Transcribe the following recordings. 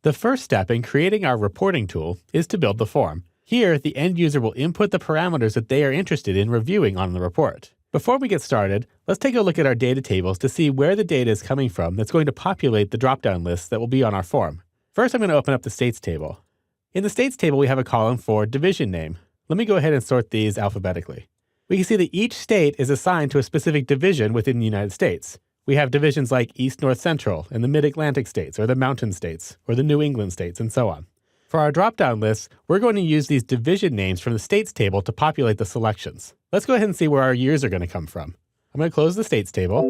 The first step in creating our reporting tool is to build the form. Here, the end user will input the parameters that they are interested in reviewing on the report. Before we get started, let's take a look at our data tables to see where the data is coming from that's going to populate the drop-down lists that will be on our form. First, I'm going to open up the states table. In the states table, we have a column for division name. Let me go ahead and sort these alphabetically. We can see that each state is assigned to a specific division within the United States. We have divisions like East, North, Central, and the Mid-Atlantic states, or the Mountain states, or the New England states, and so on. For our drop-down lists, we're going to use these division names from the states table to populate the selections. Let's go ahead and see where our years are going to come from. I'm going to close the states table,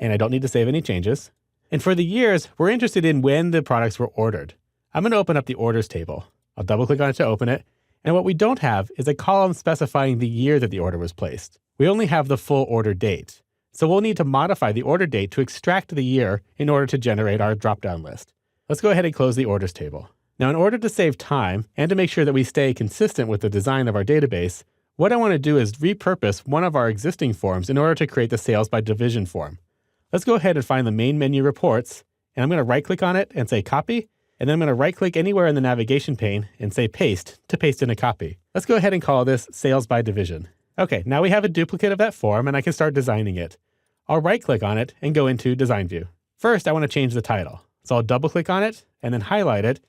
and I don't need to save any changes. And for the years, we're interested in when the products were ordered. I'm going to open up the orders table. I'll double-click on it to open it. And what we don't have is a column specifying the year that the order was placed. We only have the full order date. So we'll need to modify the order date to extract the year in order to generate our drop-down list. Let's go ahead and close the orders table. Now, in order to save time and to make sure that we stay consistent with the design of our database, what I want to do is repurpose one of our existing forms in order to create the sales by division form. Let's go ahead and find the main menu reports, and I'm going to right-click on it and say copy, and then I'm going to right-click anywhere in the navigation pane and say paste to paste in a copy. Let's go ahead and call this sales by division. Okay, now we have a duplicate of that form and I can start designing it. I'll right-click on it and go into Design View. First, I want to change the title. So I'll double-click on it and then highlight it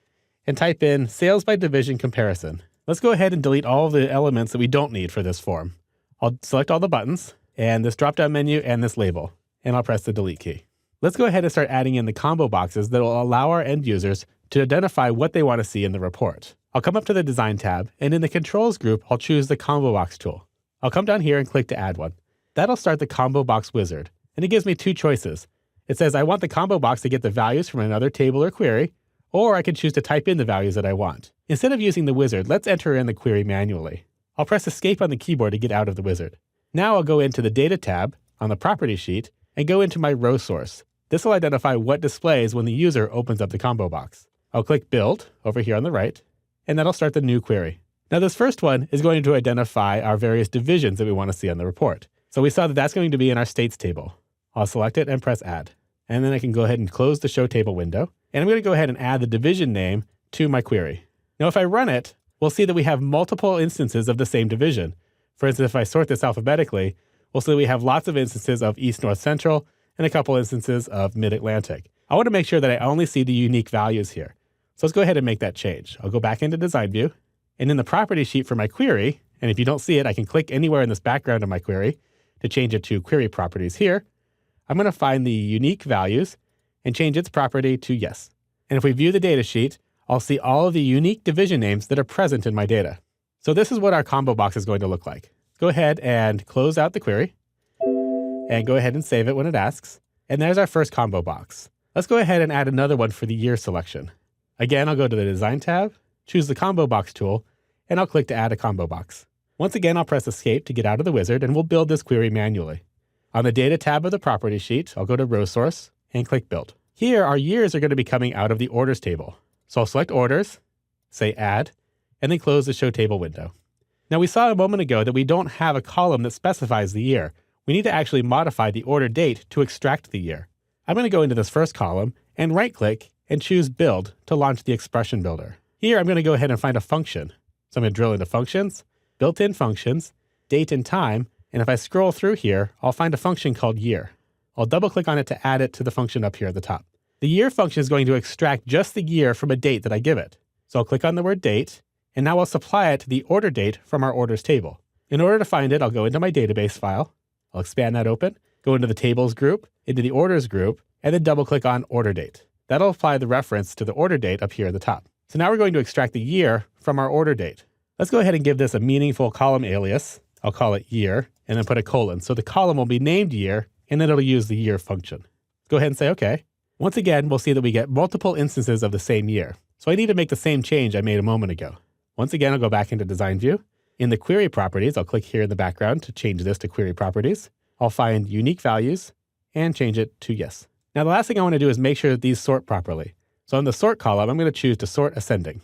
and type in Sales by Division Comparison. Let's go ahead and delete all of the elements that we don't need for this form. I'll select all the buttons and this drop-down menu and this label, and I'll press the Delete key. Let's go ahead and start adding in the combo boxes that will allow our end users to identify what they want to see in the report. I'll come up to the Design tab, and in the Controls group, I'll choose the Combo Box tool. I'll come down here and click to add one. That'll start the Combo Box wizard, and it gives me two choices. It says I want the combo box to get the values from another table or query, or I can choose to type in the values that I want. Instead of using the wizard, let's enter in the query manually. I'll press Escape on the keyboard to get out of the wizard. Now I'll go into the Data tab on the Property sheet and go into my row source. This will identify what displays when the user opens up the combo box. I'll click Build over here on the right, and that'll start the new query. Now this first one is going to identify our various divisions that we want to see on the report. So we saw that that's going to be in our states table. I'll select it and press Add. And then I can go ahead and close the Show Table window. And I'm going to go ahead and add the division name to my query. Now if I run it, we'll see that we have multiple instances of the same division. For instance, if I sort this alphabetically, we'll see that we have lots of instances of East, North, Central, and a couple instances of Mid-Atlantic. I want to make sure that I only see the unique values here. So let's go ahead and make that change. I'll go back into Design View, and in the property sheet for my query, and if you don't see it, I can click anywhere in this background of my query to change it to Query Properties here. I'm going to find the unique values and change its property to Yes. And if we view the data sheet, I'll see all of the unique division names that are present in my data. So this is what our combo box is going to look like. Go ahead and close out the query, and go ahead and save it when it asks. And there's our first combo box. Let's go ahead and add another one for the year selection. Again, I'll go to the Design tab, choose the Combo Box tool, and I'll click to add a combo box. Once again, I'll press Escape to get out of the wizard, and we'll build this query manually. On the Data tab of the Property sheet, I'll go to Row Source and click Build. Here, our years are going to be coming out of the Orders table. So I'll select Orders, say Add, and then close the Show Table window. Now, we saw a moment ago that we don't have a column that specifies the year. We need to actually modify the order date to extract the year. I'm going to go into this first column and right-click and choose Build to launch the Expression Builder. Here, I'm going to go ahead and find a function. So I'm going to drill into Functions, Built-in Functions, Date and Time, and if I scroll through here, I'll find a function called Year. I'll double-click on it to add it to the function up here at the top. The Year function is going to extract just the year from a date that I give it. So I'll click on the word Date, and now I'll supply it to the order date from our Orders table. In order to find it, I'll go into my database file. I'll expand that open, go into the Tables group, into the Orders group, and then double-click on Order Date. That'll apply the reference to the order date up here at the top. So now we're going to extract the year from our order date. Let's go ahead and give this a meaningful column alias. I'll call it year, and then put a colon. So the column will be named year, and then it'll use the year function. Go ahead and say OK. Once again, we'll see that we get multiple instances of the same year. So I need to make the same change I made a moment ago. Once again, I'll go back into Design View. In the Query Properties, I'll click here in the background to change this to Query Properties. I'll find Unique Values and change it to Yes. Now, the last thing I want to do is make sure that these sort properly. So in the Sort column, I'm going to choose to sort ascending.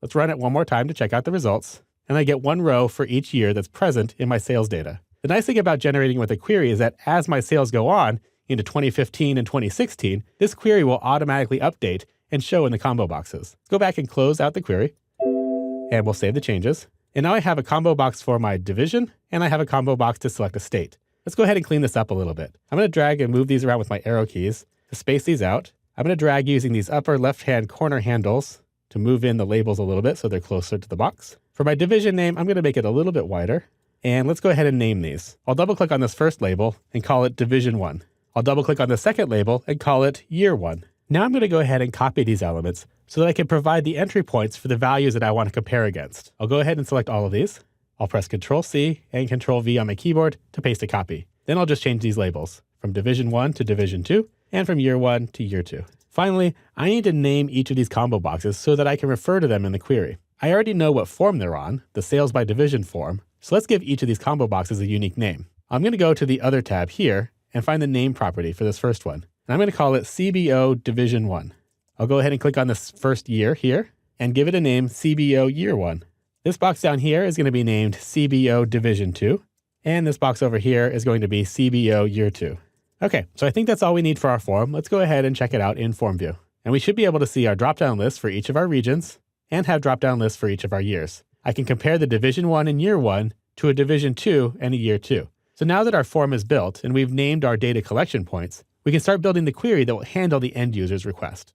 Let's run it one more time to check out the results. And I get one row for each year that's present in my sales data. The nice thing about generating with a query is that as my sales go on into 2015 and 2016, this query will automatically update and show in the combo boxes. Go back and close out the query, and we'll save the changes. And now I have a combo box for my division, and I have a combo box to select a state. Let's go ahead and clean this up a little bit. I'm going to drag and move these around with my arrow keys to space these out. I'm going to drag using these upper left-hand corner handles to move in the labels a little bit so they're closer to the box. For my division name, I'm going to make it a little bit wider. And let's go ahead and name these. I'll double-click on this first label and call it Division 1. I'll double-click on the second label and call it Year 1. Now I'm going to go ahead and copy these elements so that I can provide the entry points for the values that I want to compare against. I'll go ahead and select all of these. I'll press Ctrl-C and Ctrl-V on my keyboard to paste a copy. Then I'll just change these labels from Division 1 to Division 2 and from Year 1 to Year 2. Finally, I need to name each of these combo boxes so that I can refer to them in the query. I already know what form they're on, the Sales by Division form, so let's give each of these combo boxes a unique name. I'm going to go to the Other tab here and find the name property for this first one. And I'm going to call it CBO Division 1. I'll go ahead and click on this first year here and give it a name CBO Year 1. This box down here is going to be named CBO Division 2. And this box over here is going to be CBO Year 2. Okay, so I think that's all we need for our form. Let's go ahead and check it out in Form View. And we should be able to see our drop-down list for each of our regions and have drop-down lists for each of our years. I can compare the Division 1 and Year 1 to a Division 2 and a Year 2. So now that our form is built and we've named our data collection points, we can start building the query that will handle the end user's request.